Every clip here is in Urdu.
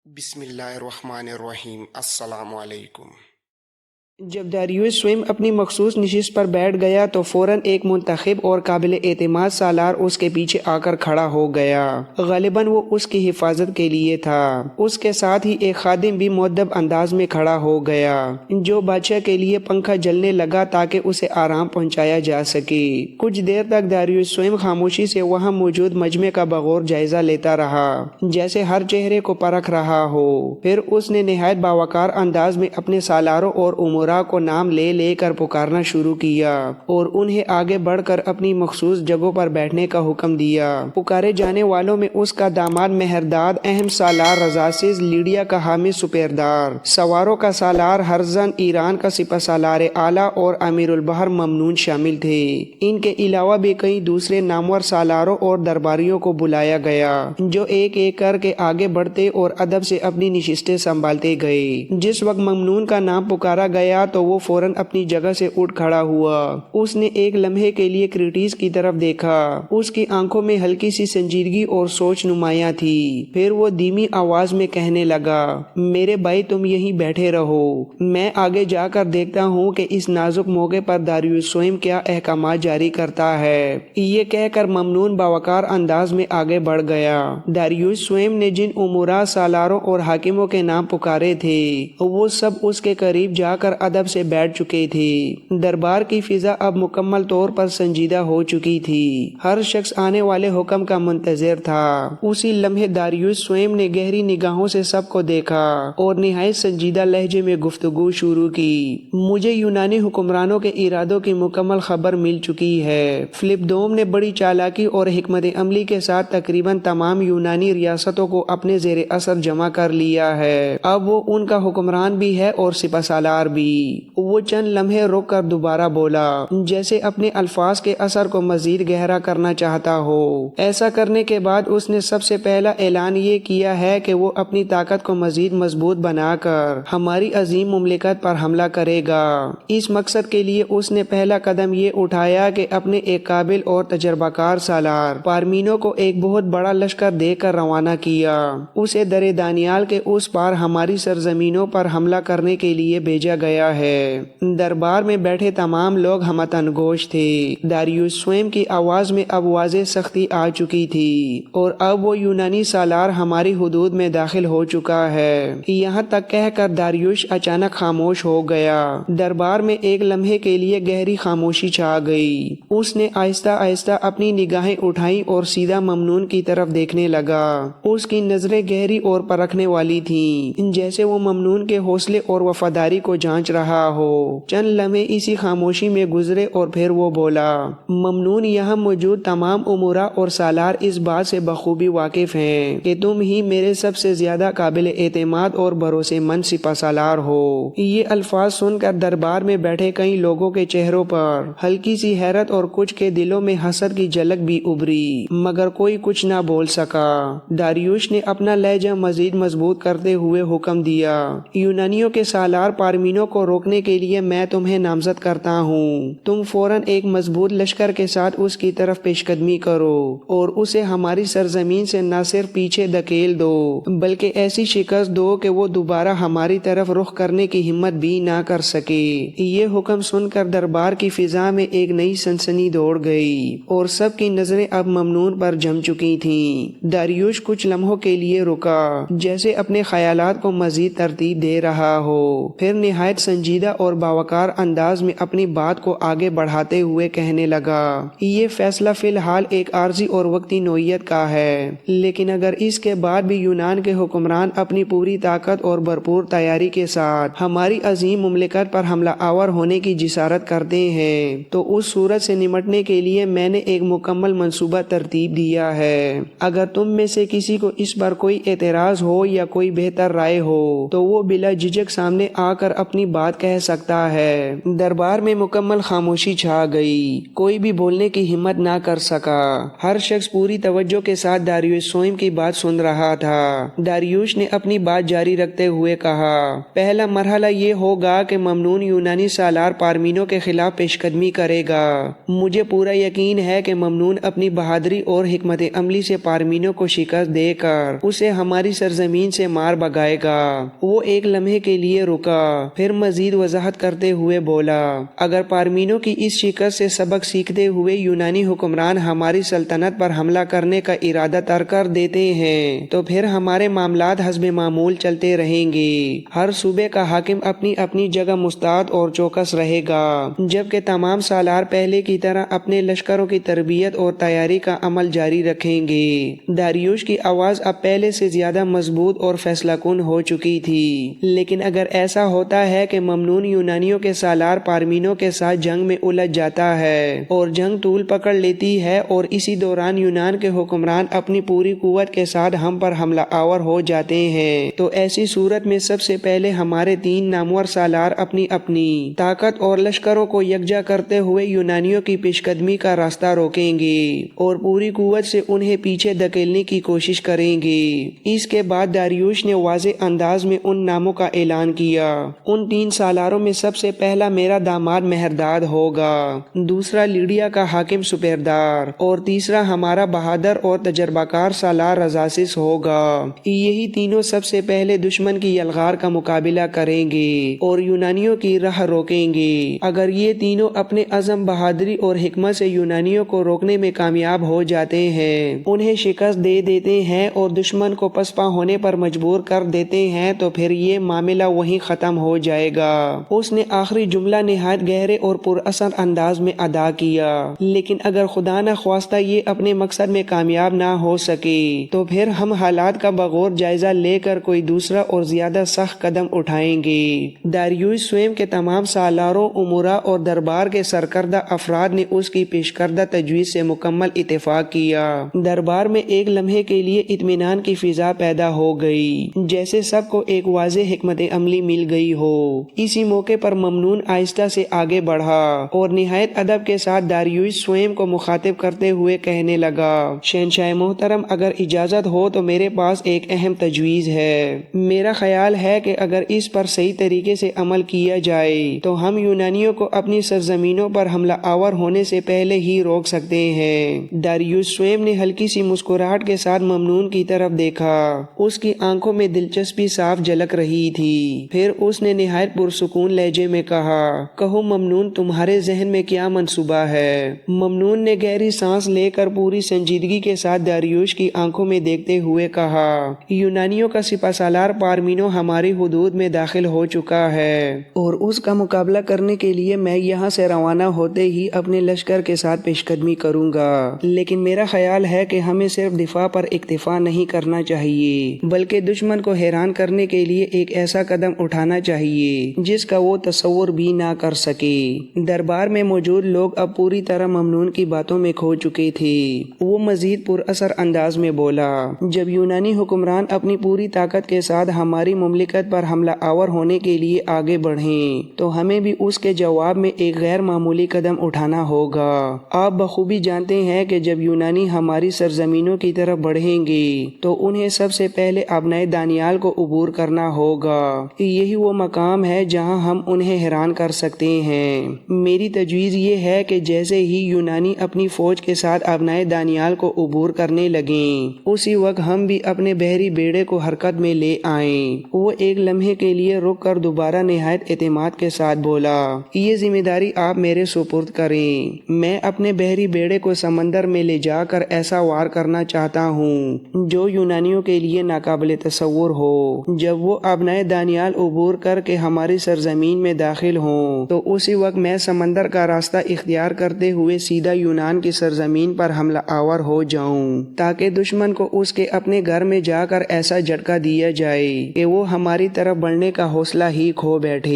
بسم اللہ الرحمن الرحیم۔ السلام علیکم۔ جب داریوش سوئم اپنی مخصوص نشست پر بیٹھ گیا تو فوراً ایک منتخب اور قابل اعتماد سالار اس کے پیچھے آ کر کھڑا ہو گیا۔ غالباً وہ اس کی حفاظت کے لیے تھا۔ اس کے ساتھ ہی ایک خادم بھی مؤدب انداز میں کھڑا ہو گیا جو بادشاہ کے لیے پنکھا جلنے لگا تاکہ اسے آرام پہنچایا جا سکے۔ کچھ دیر تک داریوش سوئم خاموشی سے وہاں موجود مجمع کا بغور جائزہ لیتا رہا، جیسے ہر چہرے کو پرکھ رہا ہو۔ پھر اس نے نہایت باوقار انداز میں اپنے سالاروں اور امورا کو نام لے لے کر پکارنا شروع کیا اور انہیں آگے بڑھ کر اپنی مخصوص جگہوں پر بیٹھنے کا حکم دیا۔ پکارے جانے والوں میں اس کا داماد مہرداد اہم سالار رزاسیس لیڈیا کا حامی سپیردار، سواروں کا سالار ہرزن ایران کا سپہ سالار اعلیٰ اور امیر البحر ممنون شامل تھے۔ ان کے علاوہ بھی کئی دوسرے نامور سالاروں اور درباریوں کو بلایا گیا جو ایک ایک کر کے آگے بڑھتے اور ادب سے اپنی نشستیں سنبھالتے گئے۔ جس وقت ممنون کا نام پکارا گیا تو وہ فوراً اپنی جگہ سے اٹھ کھڑا ہوا۔ اس نے ایک لمحے کے لیے کریٹس کی طرف دیکھا۔ اس کی آنکھوں میں ہلکی سی سنجیدگی اور سوچ نمایاں تھی۔ پھر وہ دھیمی آواز میں کہنے لگا، میرے بھائی تم یہیں بیٹھے رہو، میں آگے جا کر دیکھتا ہوں کہ اس نازک موقع پر داریوش سوئم کیا احکامات جاری کرتا ہے۔ یہ کہہ کر ممنون باوقار انداز میں آگے بڑھ گیا۔ داریوش سوئم نے جن امورا، سالاروں اور حاکموں کے نام پکارے تھے وہ سب اس کے قریب جا کر ادب سے بیٹھ چکے تھے۔ دربار کی فضا اب مکمل طور پر سنجیدہ ہو چکی تھی۔ ہر شخص آنے والے حکم کا منتظر تھا۔ اسی لمحے داریوش سوئم نے گہری نگاہوں سے سب کو دیکھا اور نہایت سنجیدہ لہجے میں گفتگو شروع کی۔ مجھے یونانی حکمرانوں کے ارادوں کی مکمل خبر مل چکی ہے۔ فلپ دوم نے بڑی چالاکی اور حکمت عملی کے ساتھ تقریباً تمام یونانی ریاستوں کو اپنے زیر اثر جمع کر لیا ہے۔ اب وہ ان کا حکمران بھی ہے اور سپہ سالار بھی۔ وہ چند لمحے رک کر دوبارہ بولا، جیسے اپنے الفاظ کے اثر کو مزید گہرا کرنا چاہتا ہو۔ ایسا کرنے کے بعد اس نے سب سے پہلا اعلان یہ کیا ہے کہ وہ اپنی طاقت کو مزید مضبوط بنا کر ہماری عظیم مملکت پر حملہ کرے گا۔ اس مقصد کے لیے اس نے پہلا قدم یہ اٹھایا کہ اپنے ایک قابل اور تجربہ کار سالار پارمینو کو ایک بہت بڑا لشکر دے کر روانہ کیا۔ اسے درے دانیال کے اس پار ہماری سرزمینوں پر حملہ کرنے کے لیے بھیجا گیا ہے۔ دربار میں بیٹھے تمام لوگ ہمتن گوش تھے۔ داریوش سوئم کی آواز میں اب واضح سختی آ چکی تھی اور اب وہ یونانی سالار ہماری حدود میں داخل ہو چکا ہے۔ یہاں تک کہہ کر داریوش اچانک خاموش ہو گیا۔ دربار میں ایک لمحے کے لیے گہری خاموشی چھا گئی۔ اس نے آہستہ آہستہ اپنی نگاہیں اٹھائیں اور سیدھا ممنون کی طرف دیکھنے لگا۔ اس کی نظریں گہری اور پرکھنے والی تھیں، جیسے وہ ممنون کے حوصلے اور وفاداری کو جانچ رہا ہو۔ چند لمحے اسی خاموشی میں گزرے اور پھر وہ بولا، ممنون، یہاں موجود تمام امورا اور سالار اس بات سے بخوبی واقف ہیں کہ تم ہی میرے سب سے زیادہ قابل اعتماد اور بھروسے مند سپہ سالار ہو۔ یہ الفاظ سن کر دربار میں بیٹھے کئی لوگوں کے چہروں پر ہلکی سی حیرت اور کچھ کے دلوں میں حسد کی جھلک بھی ابھری، مگر کوئی کچھ نہ بول سکا۔ داریوش نے اپنا لہجہ مزید مضبوط کرتے ہوئے حکم دیا، یونانیوں کے سالار پارمینو کو روکنے کے لیے میں تمہیں نامزد کرتا ہوں۔ تم فوراً ایک مضبوط لشکر کے ساتھ اس کی طرف پیش قدمی کرو اور اسے ہماری سرزمین سے نہ صرف پیچھے دھکیل دو بلکہ ایسی شکست دو کہ وہ دوبارہ ہماری طرف رخ کرنے کی ہمت بھی نہ کر سکے۔ یہ حکم سن کر دربار کی فضا میں ایک نئی سنسنی دوڑ گئی اور سب کی نظریں اب ممنون پر جم چکی تھیں۔ داریوش کچھ لمحوں کے لیے رکا، جیسے اپنے خیالات کو مزید ترتیب دے رہا ہو، پھر نہایت سنجیدہ اور باوقار انداز میں اپنی بات کو آگے بڑھاتے ہوئے کہنے لگا، یہ فیصلہ فی الحال ایک عارضی اور وقتی نوعیت کا ہے، لیکن اگر اس کے بعد بھی یونان کے حکمران اپنی پوری طاقت اور بھرپور تیاری کے ساتھ ہماری عظیم مملکت پر حملہ آور ہونے کی جسارت کرتے ہیں تو اس صورت سے نمٹنے کے لیے میں نے ایک مکمل منصوبہ ترتیب دیا ہے۔ اگر تم میں سے کسی کو اس پر کوئی اعتراض ہو یا کوئی بہتر رائے ہو تو وہ بلا جھجک سامنے آ کر اپنی بات کہہ سکتا ہے۔ دربار میں مکمل خاموشی چھا گئی، کوئی بھی بولنے کی ہمت نہ کر سکا۔ ہر شخص پوری توجہ کے ساتھ داریوش سوئم کی بات سن رہا تھا۔ داریوش نے اپنی بات جاری رکھتے ہوئے کہا، پہلا مرحلہ یہ ہوگا کہ ممنون یونانی سالار پارمینو کے خلاف پیش قدمی کرے گا۔ مجھے پورا یقین ہے کہ ممنون اپنی بہادری اور حکمت عملی سے پارمینو کو شکست دے کر اسے ہماری سرزمین سے مار بھگائے گا۔ وہ ایک لمحے کے لیے رکا، پھر مزید وضاحت کرتے ہوئے بولا، اگر پارمینو کی اس شکست سے سبق سیکھتے ہوئے یونانی حکمران ہماری سلطنت پر حملہ کرنے کا ارادہ ترک کر دیتے ہیں تو پھر ہمارے معاملات حسب معمول چلتے رہیں گے۔ ہر صوبے کا حاکم اپنی اپنی جگہ مستعد اور چوکس رہے گا، جبکہ تمام سالار پہلے کی طرح اپنے لشکروں کی تربیت اور تیاری کا عمل جاری رکھیں گے۔ داریوش کی آواز اب پہلے سے زیادہ مضبوط اور فیصلہ کن ہو چکی تھی۔ لیکن اگر ایسا ہوتا ہے کہ ممنون یونانیوں کے سالار پارمینو کے ساتھ جنگ میں الجھ جاتا ہے اور جنگ طول پکڑ لیتی ہے اور اسی دوران یونان کے حکمران اپنی پوری قوت کے ساتھ ہم پر حملہ آور ہو جاتے ہیں، تو ایسی صورت میں سب سے پہلے ہمارے 3 نامور سالار اپنی اپنی طاقت اور لشکروں کو یکجا کرتے ہوئے یونانیوں کی پیش قدمی کا راستہ روکیں گے اور پوری قوت سے انہیں پیچھے دھکیلنے کی کوشش کریں گے۔ اس کے بعد داریوش نے واضح انداز میں ان ناموں کا اعلان کیا، ان 3 سالاروں میں سب سے پہلا میرا داماد مہرداد ہوگا، دوسرا لیڈیا کا حاکم سپیردار اور تیسرا ہمارا بہادر اور تجربہ کار سالار رزاسس ہوگا۔ یہی تینوں سب سے پہلے دشمن کی یلغار کا مقابلہ کریں گے اور یونانیوں کی راہ روکیں گے۔ اگر یہ تینوں اپنے عزم، بہادری اور حکمت سے یونانیوں کو روکنے میں کامیاب ہو جاتے ہیں، انہیں شکست دے دیتے ہیں اور دشمن کو پسپا ہونے پر مجبور کر دیتے ہیں، تو پھر یہ معاملہ وہیں ختم ہو جائے گا۔ اس نے آخری جملہ نہایت گہرے اور پر اثر انداز میں ادا کیا۔ لیکن اگر خدا نہ خواستہ یہ اپنے مقصد میں کامیاب نہ ہو سکے تو پھر ہم حالات کا بغور جائزہ لے کر کوئی دوسرا اور زیادہ سخت قدم اٹھائیں گے۔ داریوش سوئم کے تمام سالاروں، امراء اور دربار کے سرکردہ افراد نے اس کی پیش کردہ تجویز سے مکمل اتفاق کیا۔ دربار میں ایک لمحے کے لیے اطمینان کی فضا پیدا ہو گئی، جیسے سب کو ایک واضح حکمت عملی مل گئی ہو۔ اسی موقع پر ممنون آہستہ سے آگے بڑھا اور نہایت ادب کے ساتھ داریوش سوئم کو مخاطب کرتے ہوئے کہنے لگا، شہنشاہ محترم، اگر اجازت ہو تو میرے پاس ایک اہم تجویز ہے۔ میرا خیال ہے کہ اگر اس پر صحیح طریقے سے عمل کیا جائے تو ہم یونانیوں کو اپنی سرزمینوں پر حملہ آور ہونے سے پہلے ہی روک سکتے ہیں۔ داریوش سوئم نے ہلکی سی مسکراہٹ کے ساتھ ممنون کی طرف دیکھا، اس کی آنکھوں میں دلچسپی صاف جھلک رہی تھی۔ پھر اس نے نہایت پرسکون لہجے میں کہا، کہو ممنون، تمہارے ذہن میں کیا منصوبہ ہے؟ ممنون نے گہری سانس لے کر پوری سنجیدگی کے ساتھ داریوش کی آنکھوں میں دیکھتے ہوئے کہا، یونانیوں کا سپہ سالار پارمینو ہماری حدود میں داخل ہو چکا ہے اور اس کا مقابلہ کرنے کے لیے میں یہاں سے روانہ ہوتے ہی اپنے لشکر کے ساتھ پیش قدمی کروں گا۔ لیکن میرا خیال ہے کہ ہمیں صرف دفاع پر اکتفا نہیں کرنا چاہیے، بلکہ دشمن کو حیران کرنے کے لیے ایک ایسا قدم اٹھانا چاہیے جس کا وہ تصور بھی نہ کر سکے۔ دربار میں موجود لوگ اب پوری طرح ممنون کی باتوں میں کھو چکے تھے۔ وہ مزید پر اثر انداز میں بولا، جب یونانی حکمران اپنی پوری طاقت کے ساتھ ہماری مملکت پر حملہ آور ہونے کے لیے آگے بڑھیں تو ہمیں بھی اس کے جواب میں ایک غیر معمولی قدم اٹھانا ہوگا۔ آپ بخوبی جانتے ہیں کہ جب یونانی ہماری سرزمینوں کی طرف بڑھیں گے تو انہیں سب سے پہلے ابنائے دانیال کو عبور کرنا ہوگا۔ یہی وہ مقام ہے جہاں ہم انہیں حیران کر سکتے ہیں۔ میری تجویز یہ ہے کہ جیسے ہی یونانی اپنی فوج کے ساتھ ابنائے دانیال کو عبور کرنے لگیں، اسی وقت ہم بھی اپنے بحری بیڑے کو حرکت میں لے آئیں۔ وہ ایک لمحے کے لیے رک کر دوبارہ نہایت اعتماد کے ساتھ بولا، یہ ذمہ داری آپ میرے سپرد کریں۔ میں اپنے بحری بیڑے کو سمندر میں لے جا کر ایسا وار کرنا چاہتا ہوں جو یونانیوں کے لیے ناقابل تصور ہو۔ جب وہ ابنائے دانیال عبور کر کے ہماری سرزمین میں داخل ہوں تو اسی وقت میں سمندر کا راستہ اختیار کرتے ہوئے سیدھا یونان کی سرزمین پر حملہ آور ہو جاؤں، تاکہ دشمن کو اس کے اپنے گھر میں جا کر ایسا جھٹکا دیا جائے کہ وہ ہماری طرف بڑھنے کا حوصلہ ہی کھو بیٹھے۔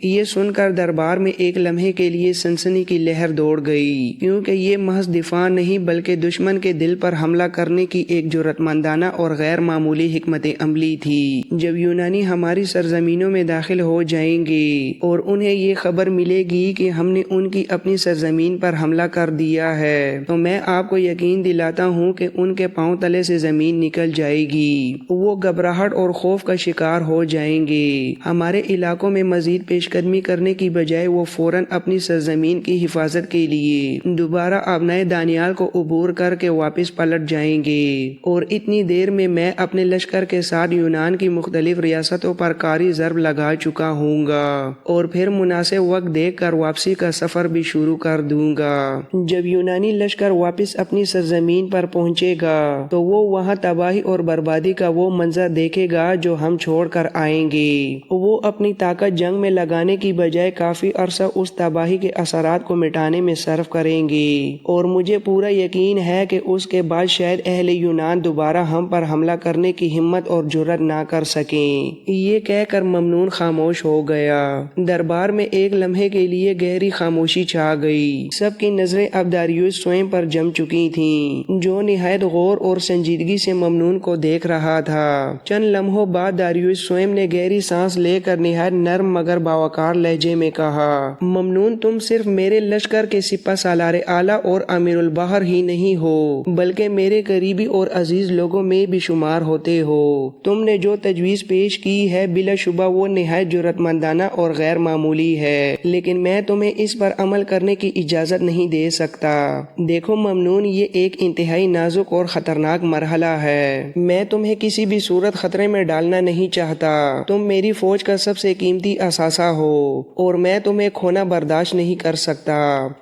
یہ سن کر دربار میں ایک لمحے کے لیے سنسنی کی لہر دوڑ گئی، کیونکہ یہ محض دفاع نہیں بلکہ دشمن کے دل پر حملہ کرنے کی ایک جرأت مندانہ اور غیر معمولی حکمت عملی تھی۔ جب یونانی ہماری سرزمینوں میں داخل ہو جائیں گے اور انہیں یہ خبر ملے گی کہ ہم نے ان کی اپنی سرزمین پر حملہ کر دیا ہے، تو میں آپ کو یقین دلاتا ہوں کہ ان کے پاؤں تلے سے زمین نکل جائے گی، وہ گھبراہٹ اور خوف کا شکار ہو جائیں گے۔ ہمارے علاقوں میں مزید پیش قدمی کرنے کی بجائے وہ فوراً اپنی سرزمین کی حفاظت کے لیے دوبارہ آبنائے دانیال کو عبور کر کے واپس پلٹ جائیں گے، اور اتنی دیر میں اپنے لشکر کے ساتھ یونان کی مختلف ریاستوں پر کاری ضرب لگا چکا ہوں گا، اور پھر مناسب وقت دیکھ کر واپسی کا سفر بھی شروع کر دوں گا۔ جب یونانی لشکر واپس اپنی سرزمین پر پہنچے گا تو وہ وہاں تباہی اور بربادی کا وہ منظر دیکھے گا جو ہم چھوڑ کر آئیں گے۔ وہ اپنی طاقت جنگ میں لگانے کی بجائے کافی عرصہ اس تباہی کے اثرات کو مٹانے میں صرف کریں گے، اور مجھے پورا یقین ہے کہ اس کے بعد شاید اہل یونان دوبارہ ہم پر حملہ کرنے کی ہمت اور جرأت نہ کر سکیں۔ یہ کہہ کر ممنون خاموش ہو گیا۔ دربار میں ایک لمحے کے لیے گہری خاموشی چھا گئی۔ سب کی نظریں اب داریوس سوئم پر جم چکی تھیں، جو نہایت غور اور سنجیدگی سے ممنون کو دیکھ رہا تھا۔ چند لمحوں بعد داریوس سوئم نے گہری سانس لے کر نہایت نرم مگر باوقار لہجے میں کہا، ممنون، تم صرف میرے لشکر کے سپہ سالار اعلیٰ اور امیر البحر ہی نہیں ہو بلکہ میرے قریبی اور عزیز لوگوں میں بھی شمار ہوتے ہو۔ تم نے جو تجویز پیش کی ہے بلا شبہ وہ نہایت جرأت مندانہ اور غیر معمولی ہے، لیکن میں تمہیں اس پر عمل کرنے کی اجازت نہیں دے سکتا۔ دیکھو ممنون، یہ ایک انتہائی نازک اور خطرناک مرحلہ ہے۔ میں تمہیں کسی بھی صورت خطرے میں ڈالنا نہیں چاہتا۔ تم میری فوج کا سب سے قیمتی اثاثہ ہو اور میں تمہیں کھونا برداشت نہیں کر سکتا،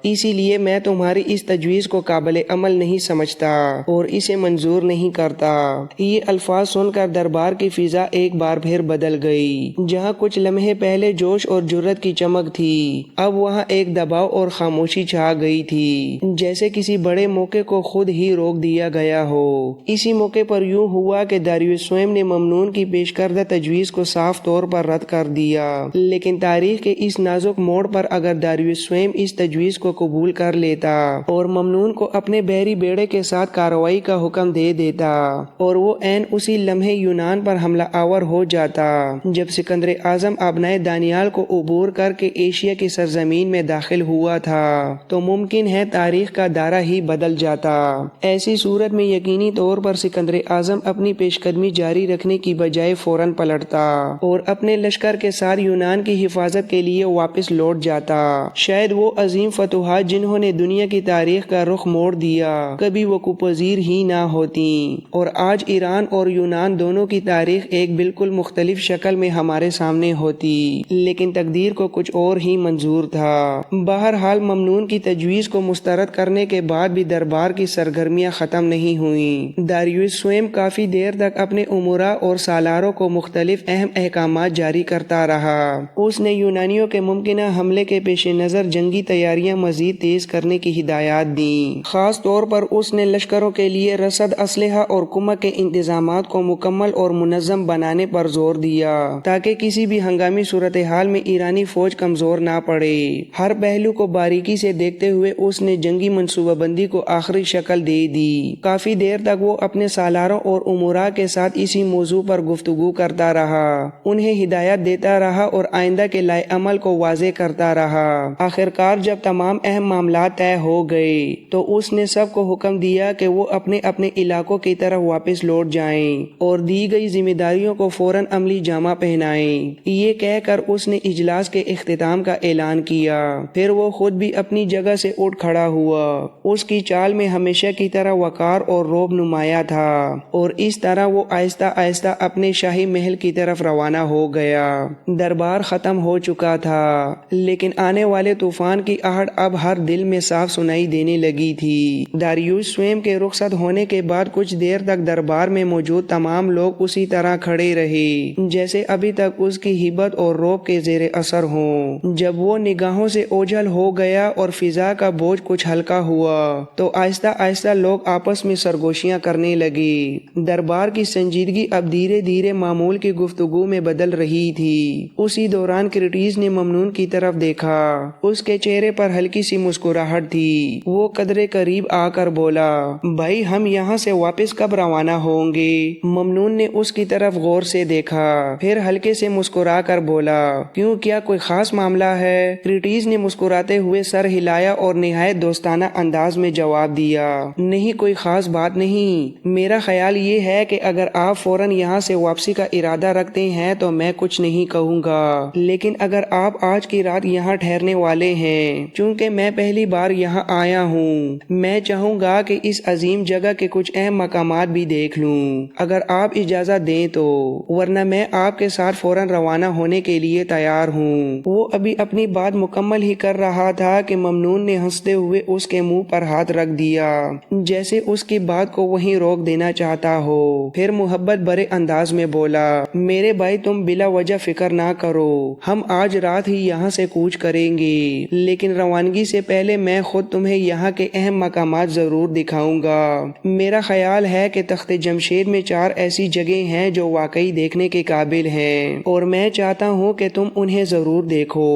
اسی لیے میں تمہاری اس تجویز کو قابل عمل نہیں سمجھتا اور اسے منظور نہیں کرتا۔ یہ الفاظ سن کر دربار کی فضا ایک بار پھر بدل گئی۔ جہاں کچھ لمحے پہلے جوش اور جرأت کی چمک تھی، اب وہاں ایک دباؤ اور خاموشی چھا گئی تھی، جیسے کسی بڑے موقع کو خود ہی روک دیا گیا ہو۔ اسی موقع پر یوں ہوا کہ داریوس سوئم نے ممنون کی پیش کردہ تجویز کو صاف طور پر رد کر دیا، لیکن تاریخ کے اس نازک موڑ پر اگر داریوس سوئم اس تجویز کو قبول کر لیتا اور ممنون کو اپنے بحری بیڑے کے ساتھ کارروائی کا حکم دے دیتا اور وہ عین اسی لمحے یونان پر حملہ آور ہو جاتا جب سکندر اعظم آبنائے دانیال کو عبور کر کے ایشیا کی سرزمین میں داخل ہوا تھا، تو ممکن ہے تاریخ کا دائرہ ہی بدل جاتا۔ ایسی صورت میں یقینی طور پر سکندر اعظم اپنی پیش قدمی جاری رکھنے کی بجائے فوراً پلٹتا اور اپنے لشکر کے ساتھ یونان کی حفاظت کے لیے واپس لوٹ جاتا۔ شاید وہ عظیم فتوحات جنہوں نے دنیا کی تاریخ کا رخ موڑ دیا کبھی وقوع پذیر ہی نہ ہوتی، اور آج ایران اور یونان دونوں کی تاریخ ایک بالکل مختلف شکل میں ہمارے سامنے ہوتی، لیکن تقدیر کو کچھ اور ہی منظور تھا۔ بہرحال ممنون کی تجویز کو مسترد کرنے کے بعد بھی دربار کی سرگرمیاں ختم نہیں ہوئیں۔ داریوس سوئم کافی دیر تک اپنے امراء اور سالاروں کو مختلف اہم احکامات جاری کرتا رہا۔ اس نے یونانیوں کے ممکنہ حملے کے پیش نظر جنگی تیاریاں مزید تیز کرنے کی ہدایات دیں۔ خاص طور پر اس نے لشکروں کے لیے رسد، اسلحہ اور کمک کے انتظامات کو مکمل اور منظم بنانے پر زور دیا تاکہ کسی بھی ہنگامی صورتحال میں ایرانی فوج کمزور نہ پڑے۔ ہر پہلو کو باریکی سے دیکھتے ہوئے اس نے جنگی منصوبہ بندی کو آخری شکل دے دی۔ کافی دیر تک وہ اپنے سالاروں اور امراء کے ساتھ اسی موضوع پر گفتگو کرتا رہا، انہیں ہدایت دیتا رہا اور آئندہ کے لائے عمل کو واضح کرتا رہا۔ آخرکار جب تمام اہم معاملات طے ہو گئے تو اس نے سب کو حکم دیا کہ وہ اپنے اپنے علاقوں کی طرف واپس لوٹ جائیں اور دی گئی ذمہ داریوں کو فوراً عملی جامہ پہنائیں۔ یہ کہہ کر اس نے اجلاس کے اختتام کا اعلان کیا، پھر وہ خود بھی اپنی جگہ سے اٹھ کھڑا ہوا۔ اس کی چال میں ہمیشہ کی طرح وقار اور رعب نمایاں تھا، اور اس طرح وہ آہستہ آہستہ اپنے شاہی محل کی طرف روانہ ہو گیا۔ دربار ختم ہو چکا تھا، لیکن آنے والے طوفان کی آہٹ اب ہر دل میں صاف سنائی دینے لگی تھی۔ داریوس سوئم کے رخصت ہونے کے بعد کچھ دیر تک دربار میں موجود تمام لوگ اسی طرح کھڑے رہے جیسے ابھی تک اس کی ہیبت اور رعب کے زیر اثر ہوں۔ جب وہ نگاہوں سے اوجھل ہو گیا اور فضا کا بوجھ کچھ ہلکا ہوا تو آہستہ آہستہ لوگ آپس میں سرگوشیاں کرنے لگے۔ دربار کی سنجیدگی اب دھیرے دھیرے معمول کی گفتگو میں بدل رہی تھی۔ اسی دوران کرٹیز نے ممنون کی طرف دیکھا، اس کے چہرے پر ہلکی سی مسکراہٹ تھی۔ وہ قدرے قریب آ کر بولا، بھائی ہم یہاں سے واپس کب روانہ ہوں گے؟ ممنون نے اس کی طرف غور سے دیکھا، پھر ہلکے سے مسکرا کر بولا، کیوں، کیا کوئی خاص معاملہ ہے؟ کرٹیس نے مسکراتے ہوئے سر ہلایا اور نہایت دوستانہ انداز میں جواب دیا، نہیں، کوئی خاص بات نہیں۔ میرا خیال یہ ہے کہ اگر آپ فوراً یہاں سے واپسی کا ارادہ رکھتے ہیں تو میں کچھ نہیں کہوں گا، لیکن اگر آپ آج کی رات یہاں ٹھہرنے والے ہیں، چونکہ میں پہلی بار یہاں آیا ہوں، میں چاہوں گا کہ اس عظیم جگہ کے کچھ اہم مقامات بھی دیکھ لوں، اگر آپ اجازت دیں تو، ورنہ میں آپ کے ساتھ فوراً روانہ ہونے کے لیے تیار ہوں۔ وہ ابھی اپنی بات مکمل ہی کر رہا تھا کہ ممنون نے ہنستے ہوئے اس کے منہ پر ہاتھ رکھ دیا، جیسے اس کی بات کو وہیں روک دینا چاہتا ہو، پھر محبت بھرے انداز میں بولا، میرے بھائی تم بلا وجہ فکر نہ کرو، ہم آج رات ہی یہاں سے کوچ کریں گے، لیکن روانگی سے پہلے میں خود تمہیں یہاں کے اہم مقامات ضرور دکھاؤں گا۔ میرا خیال ہے کہ تخت جمشید میں 4 ایسی جگہیں ہیں جو واقعی دیکھنے کے قابل ہیں، اور میں چاہتا ہوں کہ تم انہیں ضرور دیکھو۔